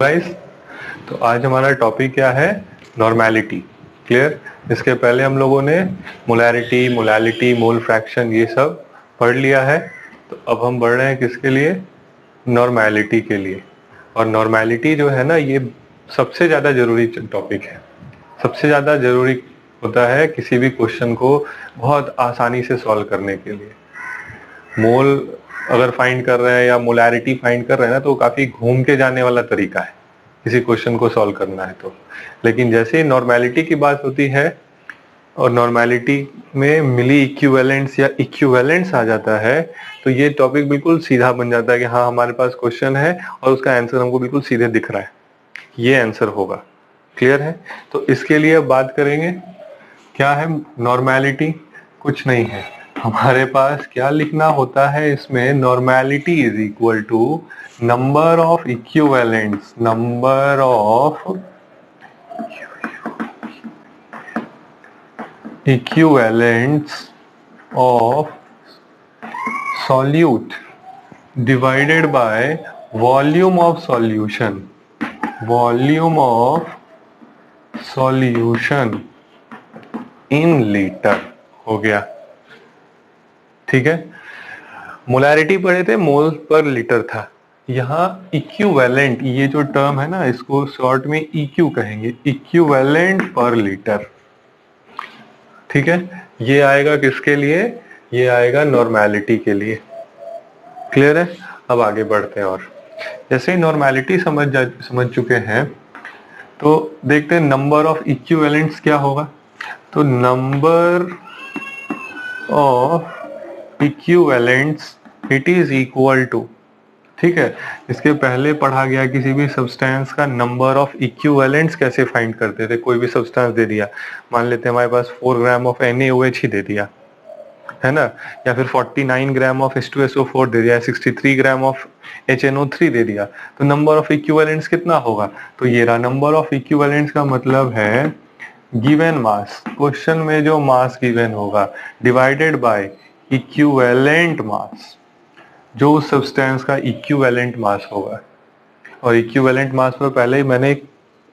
Guys, तो आज हमारा टॉपिक क्या है? नॉर्मेलिटी। क्लियर? इसके पहले हम लोगों ने मोलैरिटी, मोलालिटी, मोल फ्रैक्शन ये सब पढ़ लिया है। तो अब हम बढ़ रहे हैं किसके लिए? नॉर्मेलिटी के लिए। और नॉर्मेलिटी जो है ना, ये सबसे ज़्यादा ज़रूरी टॉपिक है। सबसे ज़्यादा ज़रूरी होता है किसी भी क्वेश्चन को बहुत आसानी से सॉल्व करने के लिए। मोल अगर फाइंड कर रहे हैं या मोलैरिटी फाइंड कर रहे हैं ना, तो काफ़ी घूम के जाने वाला तरीका है किसी क्वेश्चन को सॉल्व करना है तो। लेकिन जैसे ही नॉर्मेलिटी की बात होती है और नॉर्मेलिटी में मिली इक्विवेलेंट्स या इक्विवेलेंट्स आ जाता है, तो ये टॉपिक बिल्कुल सीधा बन जाता है कि हाँ, हमारे पास क्वेश्चन है और उसका आंसर हमको बिल्कुल सीधे दिख रहा है, ये आंसर होगा। क्लियर है? तो इसके लिए अब बात करेंगे क्या है नॉर्मेलिटी। कुछ नहीं है, हमारे पास क्या लिखना होता है इसमें? Normality is equal to number of equivalents, number of equivalents of solute divided by volume of solution, volume of solution in litre. हो गया, ठीक है। मोलैरिटी पढ़े थे, मोल पर लीटर था। यहाँ इक्विवेलेंट, ये जो टर्म है ना, इसको शॉर्ट में इक्यू कहेंगे, इक्विवेलेंट पर लीटर। ठीक है, ये आएगा किसके लिए? ये आएगा नॉर्मेलिटी के लिए। क्लियर है? अब आगे बढ़ते हैं। और जैसे ही नॉर्मेलिटी समझ चुके हैं, तो देखते हैं नंबर ऑफ इक्विवेलेंट्स क्या होगा। तो number of equivalents it is equal to, ठीक है, इसके पहले पढ़ा गया किसी भी सब्सटेंस का नंबर ऑफ इक्विवेलेंट्स कैसे फाइंड करते थे। कोई भी सब्सटेंस दे दिया, मान लेते हैं हमारे पास 4 ग्राम ऑफ NaOH ही दे दिया है ना, या फिर 49 ग्राम ऑफ H2SO4 दे दिया, 63 ग्राम ऑफ HNO3 दे दिया, तो नंबर ऑफ इक्विवेलेंट्स कितना होगा? तो ये रहा नंबर ऑफ इक्विवेलेंट्स का मतलब है गिवन मास, क्वेश्चन में जो मास गिवन होगा डिवाइडेड बाय इक्विवेलेंट मास, जो उस सब्सटेंस का इक्विवेलेंट मास होगा। और इक्विवेलेंट मास पर पहले ही मैंने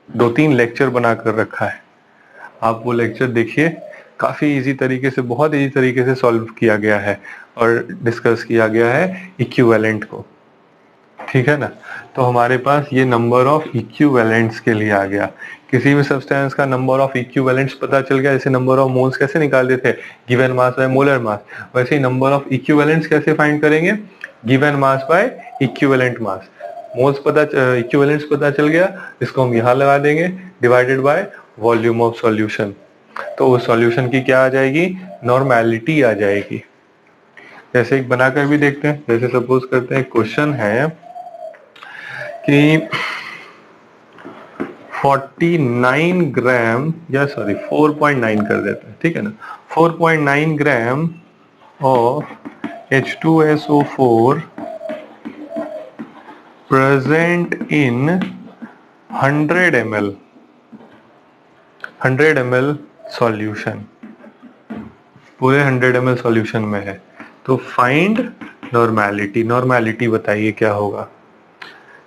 2-3 लेक्चर बनाकर रखा है, आप वो लेक्चर देखिए। काफी इजी तरीके से, बहुत इजी तरीके से सॉल्व किया गया है और डिस्कस किया गया है इक्विवेलेंट को। ठीक है ना? तो हमारे पास ये नंबर ऑफ इक्विवेलेंट्स के लिए आ गया। किसी भी सब्सटेंस का नंबर ऑफ इक्विवेलेंट्स पता चल गया। जैसे नंबर ऑफ मोल्स कैसे निकालते थे? Given mass by molar mass. वैसे ही नंबर ऑफ इक्विवेलेंट्स कैसे फाइंड करेंगे? Given mass by equivalent mass. Moles equivalents पता चल गया, इसको हम यहाँ लगा देंगे, divided by volume of solution. तो उस सॉल्यूशन की क्या आ जाएगी? नॉर्मेलिटी आ जाएगी। जैसे एक बनाकर भी देखते हैं। जैसे सपोज करते हैं क्वेश्चन है कि 49 ग्राम, या सॉरी 4.9 कर देते हैं, ठीक है ना, 4.9 gram of H2SO4 present in 100 ml, 100 ml solution, पूरे 100 ml सॉल्यूशन में है। तो फाइंड नॉर्मेलिटी। नॉर्मेलिटी बताइए क्या होगा।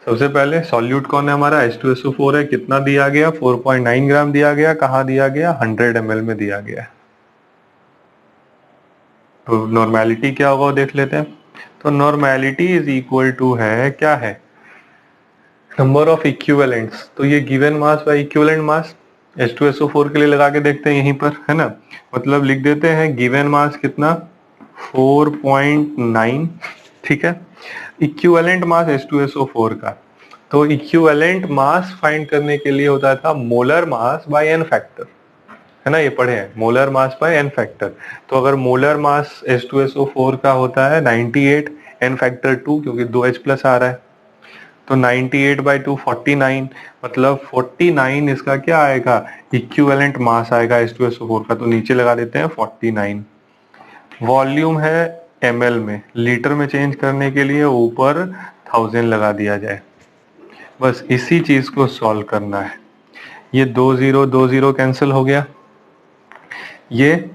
सबसे पहले सॉल्यूट कौन है हमारा? H2SO4 है। कितना दिया गया? 4.9 ग्राम दिया गया। कहाँ दिया गया? 100 ml में दिया गया। तो नॉर्मेलिटी क्या होगा वो देख लेते हैं। तो नॉर्मेलिटी इज इक्वल टू है, क्या है? Number of equivalents. तो ये given mass by equivalent mass. H2SO4 के लिए लगा के देखते हैं यहीं पर, है ना। मतलब लिख देते हैं गिवन मास कितना? 4.9, ठीक है। इक्विवेलेंट मास H2SO4 का, तो इक्विवेलेंट मास फाइंड करने के लिए होता था molar mass by n factor, है ना, ये पढ़े हैं, molar mass by n factor. तो अगर मोलर मास H2SO4 का होता है 98, n फैक्टर 2, क्योंकि 2H+ आ रहा है, तो 98/2 49, मतलब 49 इसका क्या आएगा? इक्विवेलेंट मास आएगा H2SO4 का। तो नीचे लगा देते हैं 49। वॉल्यूम है ml में, लीटर में चेंज करने के लिए ऊपर 1000 लगा दिया जाए। बस इसी चीज को सॉल्व करना है। ये 2 0 कैंसिल हो गया, ये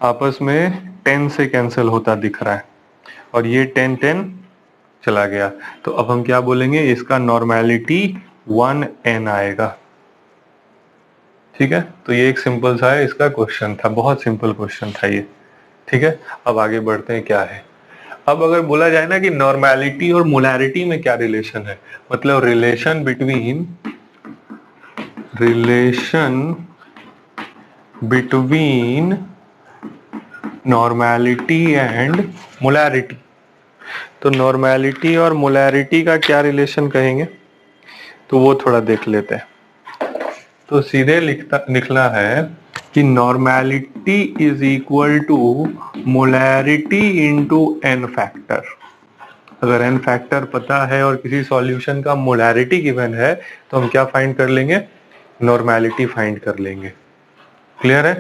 आपस में 10 से कैंसिल होता दिख रहा है, और ये 10 10 चला गया। तो अब हम क्या बोलेंगे? इसका नॉर्मेलिटी 1n आएगा। ठीक है, तो ये एक सिंपल सा है इसका क्वेश्चन था, बहुत सिंपल क्वेश्चन था ये। ठीक है, अब आगे बढ़ते हैं क्या है। अब अगर बोला जाए ना कि नॉर्मेलिटी और मोलैरिटी में क्या रिलेशन है, मतलब relation between normality and molarity, तो नॉर्मेलिटी और मोलैरिटी का क्या रिलेशन कहेंगे, तो वो थोड़ा देख लेते हैं। तो सीधे लिखना है कि normality is equal to molarity into n factor. अगर n फैक्टर पता है और किसी सॉल्यूशन का मोलैरिटी गिवन है तो हम क्या फाइंड कर लेंगे, नॉर्मेलिटी फाइंड कर लेंगे। क्लियर है,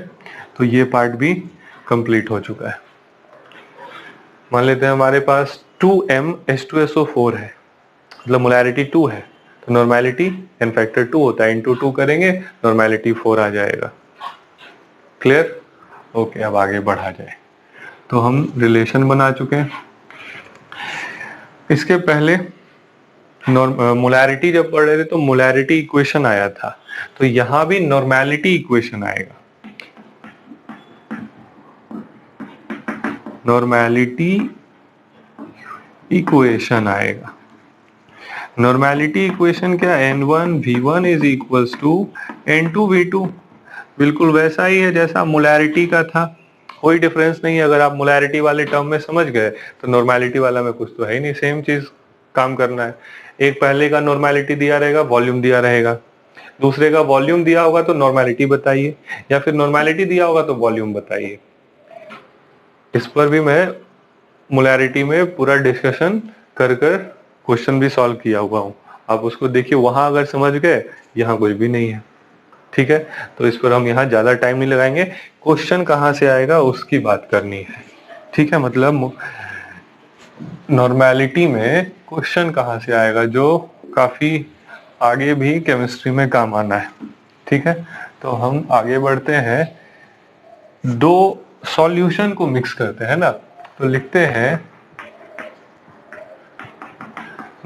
तो ये पार्ट भी कंप्लीट हो चुका है। मान लेते हैं हमारे पास 2M H2SO4 है, मतलब मोलैरिटी 2 है, तो नॉर्मेलिटी n फैक्टर 2 होता है, इंटू 2 करेंगे नॉर्मेलिटी 4 आ जाएगा। क्लियर, ओके, अब आगे बढ़ा जाए। तो हम रिलेशन बना चुके हैं। इसके पहले मोलैरिटी जब पढ़ रहे थे तो मोलैरिटी इक्वेशन आया था, तो यहां भी नॉर्मेलिटी इक्वेशन आएगा। नॉर्मेलिटी इक्वेशन आएगा। नॉर्मेलिटी इक्वेशन क्या, n1 v1 is equals to n2 v2, बिल्कुल वैसा ही है जैसा मोलैरिटी का था, कोई डिफरेंस नहीं है। अगर आप मोलैरिटी वाले टर्म में समझ गए तो नॉर्मेलिटी वाला में कुछ तो है ही नहीं, सेम चीज काम करना है। एक पहले का नॉर्मेलिटी दिया रहेगा, वॉल्यूम दिया रहेगा, दूसरे का वॉल्यूम दिया होगा तो नॉर्मेलिटी बताइए, या फिर नॉर्मेलिटी दिया होगा तो वॉल्यूम बताइए। इस पर भी मैं मोलैरिटी में पूरा डिस्कशन कर क्वेश्चन भी सॉल्व किया हुआ हूँ, आप उसको देखिए, वहां अगर समझ गए यहाँ कुछ भी नहीं है। ठीक है, तो इस पर हम यहाँ ज्यादा टाइम नहीं लगाएंगे, क्वेश्चन कहाँ से आएगा उसकी बात करनी है। ठीक है, मतलब नॉर्मेलिटी में क्वेश्चन कहाँ से आएगा जो काफी आगे भी केमिस्ट्री में काम आना है। ठीक है, तो हम आगे बढ़ते हैं, दो सॉल्यूशन को मिक्स करते हैं ना, तो लिखते हैं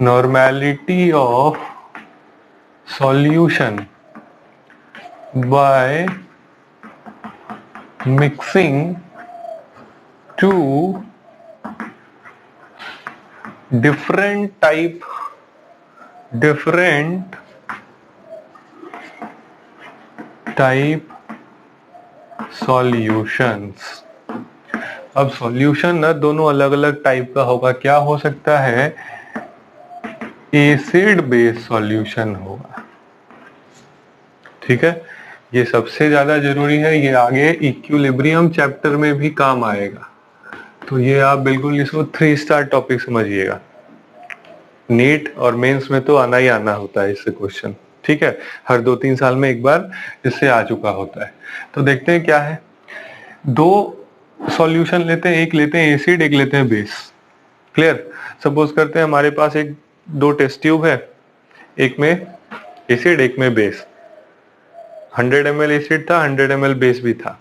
normality of solution by mixing two different type solutions। अब सॉल्यूशन ना दोनों अलग अलग टाइप का होगा, क्या हो सकता है, एसिड बेस सॉल्यूशन होगा। ठीक है, ये सबसे ज्यादा जरूरी है, ये आगे इक्विलिब्रियम चैप्टर में भी काम आएगा, तो ये आप बिल्कुल इसको 3 स्टार टॉपिक समझिएगा। नीट और मेंस में तो आना ही आना होता है इससे क्वेश्चन। ठीक है, हर 2-3 साल में एक बार इससे आ चुका होता है। तो देखते हैं क्या है, दो सॉल्यूशन लेते हैं, एक लेते हैं एसिड, एक लेते हैं बेस। क्लियर, सपोज करते हैं हमारे पास एक 2 टेस्ट ट्यूब है, एक में एसिड एक में बेस। 100 ml एसिड था, 100 ml बेस भी था,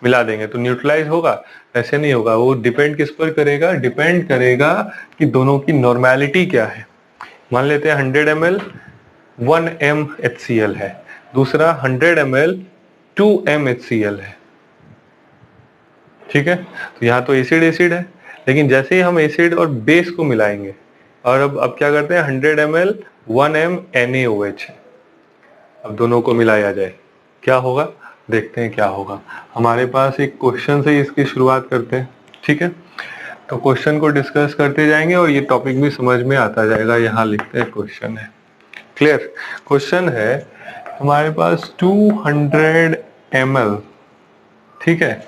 मिला देंगे तो न्यूट्रलाइज होगा, ऐसे नहीं होगा। वो डिपेंड किस पर करेगा, डिपेंड करेगा कि दोनों की नॉर्मेलिटी क्या है। मान लेते हैं 100 ml 1m HCl है, दूसरा 100 ml 2m HCl है। ठीक है, तो यहाँ तो एसिड एसिड है, लेकिन जैसे ही हम एसिड और बेस को मिलाएंगे, और अब क्या करते हैं, 100 ml 1m NaOH है, अब दोनों को मिलाया जाए क्या होगा, देखते हैं क्या होगा। हमारे पास एक क्वेश्चन से इसकी शुरुआत करते हैं। ठीक है, तो क्वेश्चन को डिस्कस करते जाएंगे और ये टॉपिक भी समझ में आता जाएगा। यहाँ लिखते हैं क्वेश्चन है। क्लियर, क्वेश्चन है हमारे पास 200 ml, ठीक है,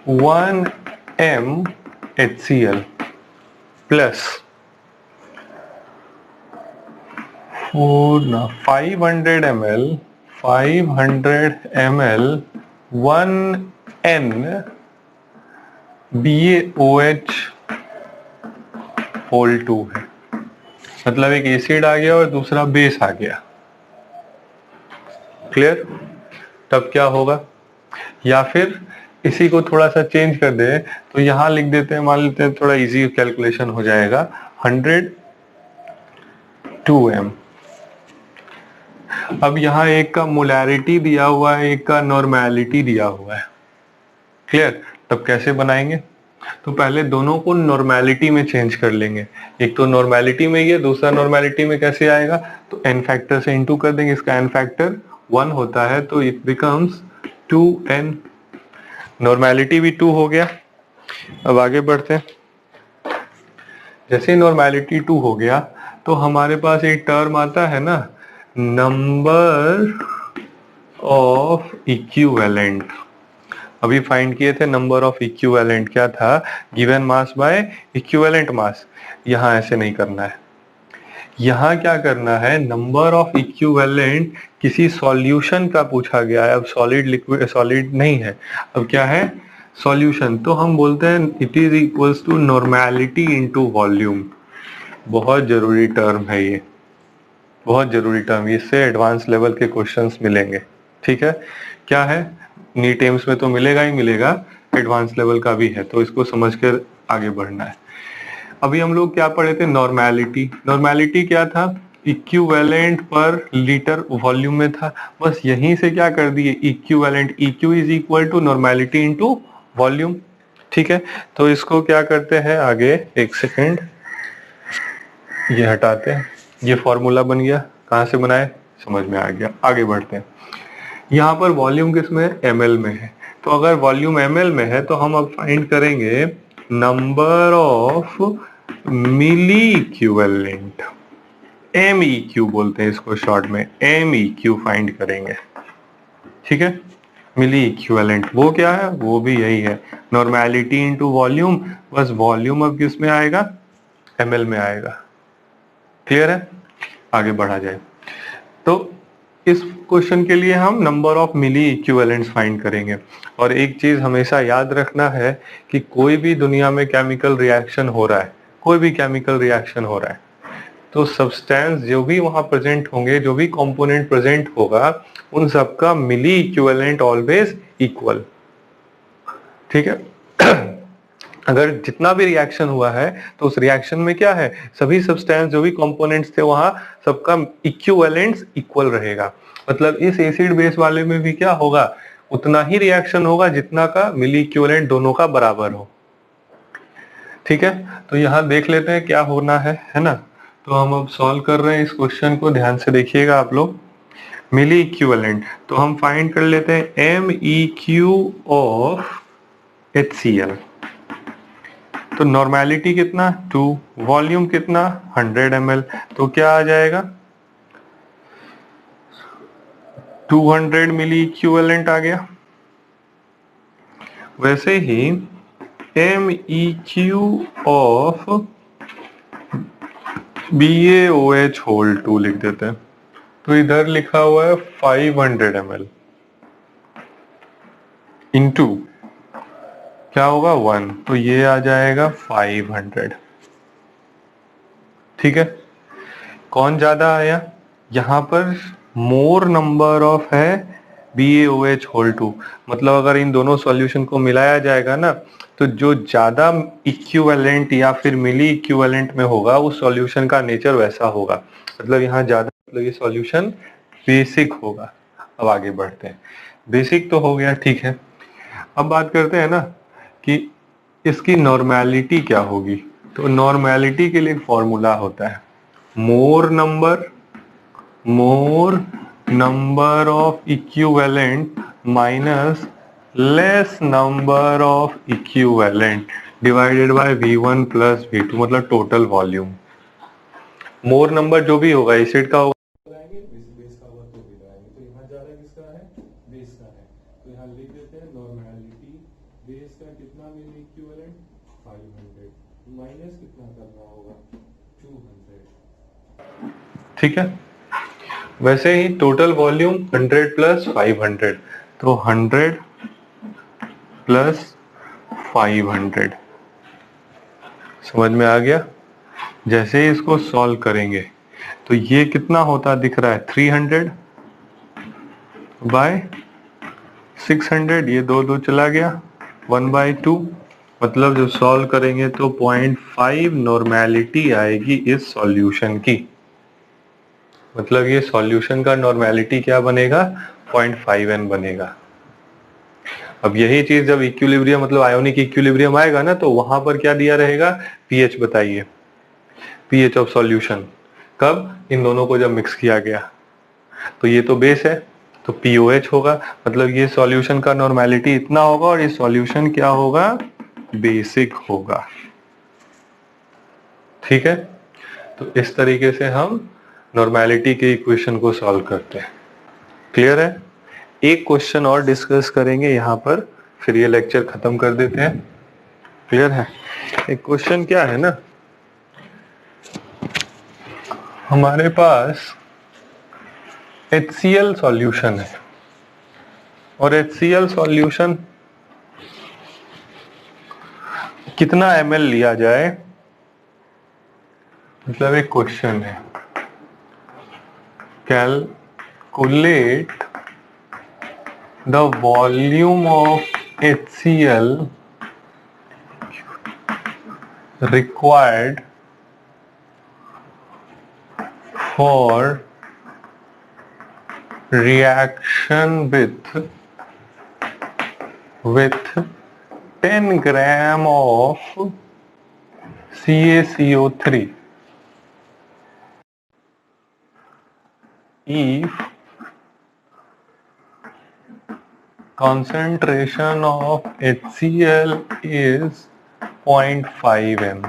1m HCl plus 500 ml 1n BaOH whole 2 है, मतलब एक एसिड आ गया और दूसरा बेस आ गया। क्लियर, तब क्या होगा, या फिर इसी को थोड़ा सा चेंज कर दे तो यहां लिख देते हैं, मान लेते हैं थोड़ा इजी कैलकुलेशन हो जाएगा, 100 2m अब यहाँ एक का मोलैरिटी दिया हुआ है, एक का नॉर्मेलिटी दिया हुआ है। क्लियर? तब कैसे बनाएंगे? तो पहले दोनों को नॉर्मेलिटी में चेंज कर लेंगे। एक तो नॉर्मेलिटी में ही है, दूसरा नॉर्मेलिटी में कैसे आएगा? तो n फैक्टर से इनटू कर देंगे। इसका n फैक्टर 1 होता है तो इट बिकम्स 2n। नॉर्मेलिटी भी 2 हो गया। अब आगे बढ़ते हैं। जैसे नॉर्मेलिटी 2 हो गया तो हमारे पास एक टर्म आता है ना, नंबर ऑफ इक्विवेलेंट। अभी फाइंड किए थे नंबर ऑफ इक्विवेलेंट, क्या था? Given mass by equivalent mass. यहां ऐसे नहीं करना है, यहां क्या करना है? नंबर ऑफ इक्विवेलेंट किसी सॉल्यूशन का पूछा गया है। अब सॉलिड लिक्विड सॉलिड नहीं है, अब क्या है? सॉल्यूशन। तो हम बोलते हैं it is equals to normality into volume. बहुत जरूरी टर्म है ये, बहुत जरूरी टर्म। इससे एडवांस लेवल के क्वेश्चंस मिलेंगे। ठीक है? क्या है? नीट एम्स में तो मिलेगा ही मिलेगा, एडवांस लेवल का भी है, तो इसको समझ कर आगे बढ़ना है। अभी हम लोग क्या पढ़े थे? नॉर्मेलिटी। नॉर्मेलिटी क्या था? इक्विवेलेंट पर लीटर वॉल्यूम में था। बस यहीं से क्या कर दिए? Equivalent, EQ is equal to normality into volume. ठीक है? तो इसको क्या करते हैं आगे, एक सेकेंड, ये हटाते हैं। ये फॉर्मूला बन गया। कहां से बनाए? समझ में आ गया। आगे बढ़ते हैं। यहाँ पर वॉल्यूम किसमें है? ml में है। तो अगर वॉल्यूम ml में है तो हम अब फाइंड करेंगे number of milli equivalent. MEQ बोलते हैं इसको शॉर्ट में, MEQ फाइंड करेंगे। ठीक है? मिली इक्विवेलेंट वो क्या है? वो भी यही है, नॉर्मेलिटी इनटू वॉल्यूम। बस वॉल्यूम अब किस में आएगा? ml में आएगा। क्लियर है? आगे बढ़ा जाए। तो इस क्वेश्चन के लिए हम number of milli equivalents find करेंगे। और एक चीज हमेशा याद रखना है कि कोई भी दुनिया में केमिकल रिएक्शन हो रहा है, कोई भी केमिकल रिएक्शन हो रहा है, तो सब्सटेंस जो भी वहां प्रेजेंट होंगे, जो भी कंपोनेंट प्रेजेंट होगा, उन सबका मिली इक्विवेलेंट ऑलवेज इक्वल। ठीक है? अगर जितना भी रिएक्शन हुआ है तो उस रिएक्शन में क्या है? सभी सब्सटेंस जो भी कंपोनेंट्स थे वहां सबका इक्विवेलेंस इक्वल रहेगा। मतलब इस एसिड बेस वाले में भी क्या होगा? उतना ही रिएक्शन होगा जितना का मिली इक्विवेलेंट दोनों का बराबर हो। ठीक है? तो यहां देख लेते हैं क्या होना है ना? तो हम अब सॉल्व कर रहे हैं इस क्वेश्चन को, ध्यान से देखिएगा आप लोग। मिली इक्विवेलेंट तो हम फाइंड कर लेते हैं MEQ ऑफ HCl। तो नॉर्मेलिटी कितना? 2, वॉल्यूम कितना? 100 ml। तो क्या आ जाएगा? 200 मिली इक्विवेलेंट आ गया। वैसे ही MEQ ऑफ BaOH होल 2 लिख देते हैं। तो इधर लिखा हुआ है 500 ml इंटू क्या होगा? 1, तो ये आ जाएगा 500। ठीक है? कौन ज्यादा आया? यहाँ पर मोर नंबर ऑफ है BaOH होल 2। मतलब अगर इन दोनों सॉल्यूशन को मिलाया जाएगा ना, तो जो ज्यादा इक्विवेलेंट या फिर मिली इक्विवेलेंट में होगा उस सॉल्यूशन का नेचर वैसा होगा। मतलब यहाँ ज्यादा, मतलब ये सॉल्यूशन बेसिक होगा। अब आगे बढ़ते हैं। बेसिक तो हो गया, ठीक है। अब बात करते हैं ना कि इसकी नॉर्मेलिटी क्या होगी। तो नॉर्मेलिटी के लिए फॉर्मूला होता है मोर number of equivalent minus less number of equivalent divided by V1 plus V2, मतलब टोटल वॉल्यूम। मोर नंबर जो भी होगा एसिड का होगा बेस का होगा तो भी लगाएंगे। तो यहाँ ज्यादा किसका है? बेस का है। तो यहाँ लिख देते हैं नॉर्मेलिटी बेस का कितना मिली इक्विवेलेंट? 500 माइनस कितना करना होगा? 200। ठीक है? वैसे ही टोटल वॉल्यूम 100 प्लस 500, तो 100 प्लस 500। समझ में आ गया? जैसे ही इसको सॉल्व करेंगे तो ये कितना होता दिख रहा है? 300 बाय 600, ये 2 चला गया, 1/2। मतलब जब सॉल्व करेंगे तो 0.5 नॉर्मेलिटी आएगी इस सॉल्यूशन की। मतलब ये सॉल्यूशन का नॉर्मेलिटी क्या बनेगा, 0.5n बनेगा। अब यही चीज जब इक्विलिब्रियम मतलब आयोनिक इक्विलिब्रियम आएगा ना, तो वहां पर क्या दिया रहेगा, पीएच बताइए, पीएच ऑफ सॉल्यूशन, कब, इन दोनों को जब मिक्स किया गया। तो ये तो बेस है, तो पीओएच होगा, मतलब ये सॉल्यूशन का नॉर्मेलिटी इतना होगा और ये सॉल्यूशन क्या होगा, बेसिक होगा। ठीक है, तो इस तरीके से हम नॉर्मेलिटी के इक्वेशन को सॉल्व करते हैं। क्लियर है? एक क्वेश्चन और डिस्कस करेंगे यहाँ पर, फिर ये लेक्चर खत्म कर देते हैं। क्लियर है? एक क्वेश्चन क्या है ना, हमारे पास HCl सॉल्यूशन है और HCl सॉल्यूशन कितना ml लिया जाए, मतलब एक क्वेश्चन है, calculate the volume of HCl required for reaction with 10 gram of CaCO3 if concentration of HCl is 0.5 m।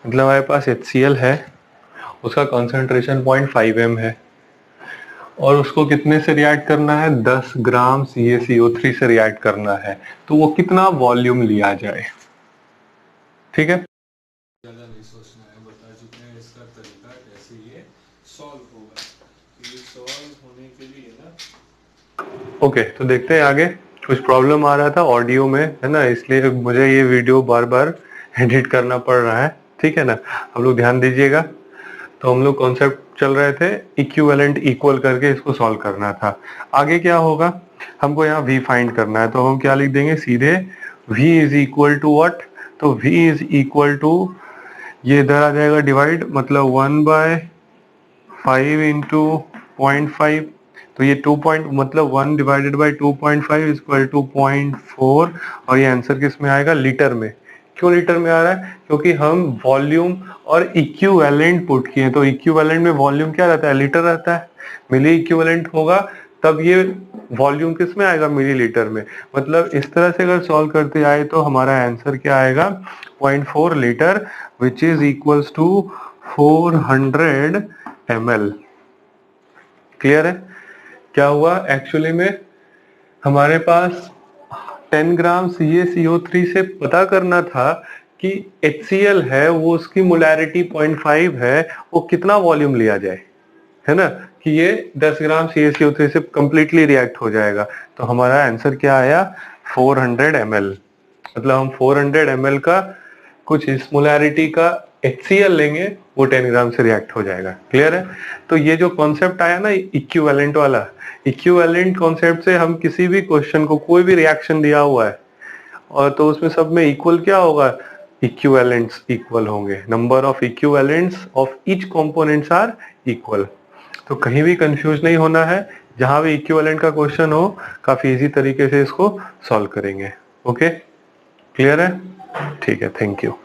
मतलब हमारे पास HCl है, उसका कॉन्सेंट्रेशन 0.5 m है और उसको कितने से रिएक्ट करना है, 10 ग्राम CaCO3 से रिएक्ट करना है, तो वो कितना वॉल्यूम लिया जाए। ठीक है, ज़्यादा नहीं सोचना है, बता चुके हैं इसका तरीका कैसे ये सॉल्व होगा। ये सॉल्व होने के लिए ना ओके, तो देखते हैं आगे। कुछ प्रॉब्लम आ रहा था ऑडियो में, है ना, इसलिए मुझे ये वीडियो बार बार एडिट करना पड़ रहा है। ठीक है ना, आप लोग ध्यान दीजिएगा। तो हम लोग कॉन्सेप्ट चल रहे थे इक्विवेलेंट इक्वल करके इसको सॉल्व करना था। आगे क्या होगा, हमको यहाँ v फाइंड करना है, तो हम क्या लिख देंगे सीधे, v is equal to what, तो v इज इक्वल टू, ये इधर आ जाएगा डिवाइड, मतलब 1/5 इंटू 0.5, तो ये 2 पॉइंट मतलब 1 डिवाइडेड बाई 2.5 इक्वल टू 0.4, और ये आंसर किस में आएगा, लीटर में। क्यों लीटर में आ रहा है, क्योंकि हम वॉल्यूम और इक्विवेलेंट पुट किए, तो इक्विवेलेंट में वॉल्यूम क्या रहता है, लीटर रहता है। मिली इक्विवेलेंट होगा तब ये वॉल्यूम किस में आएगा, मिलीलीटर में। मतलब इस तरह से अगर सॉल्व करते आए तो हमारा आंसर क्या आएगा, 0.4 litre, which is equals to 400 ml। Clear है? क्या हुआ एक्चुअली में, हमारे पास 10 ग्राम CaCO3 से पता करना था कि HCl है वो उसकी मोलैरिटी 0.5 है, वो कितना वॉल्यूम लिया जाए, है ना, कि ये 10 ग्राम CaCO3 से कंप्लीटली रिएक्ट हो जाएगा। तो हमारा आंसर क्या आया, 400 ml। मतलब हम 400 ml का कुछ इस मोलैरिटी का HCl लेंगे, वो 10 ग्राम से रिएक्ट हो जाएगा। क्लियर है? तो ये जो कॉन्सेप्ट आया ना इक्विवेलेंट वाला, इक्विवेलेंट कॉन्सेप्ट से हम किसी भी क्वेश्चन को, कोई भी रिएक्शन दिया हुआ है और तो उसमें सब में इक्वल क्या होगा, इक्विवेलेंट्स इक्वल होंगे, number of equivalents of each components are equal. तो कहीं भी कंफ्यूज नहीं होना है, जहां भी इक्विवेलेंट का क्वेश्चन हो काफी इजी तरीके से इसको सॉल्व करेंगे। ओके, क्लियर है? ठीक है, थैंक यू।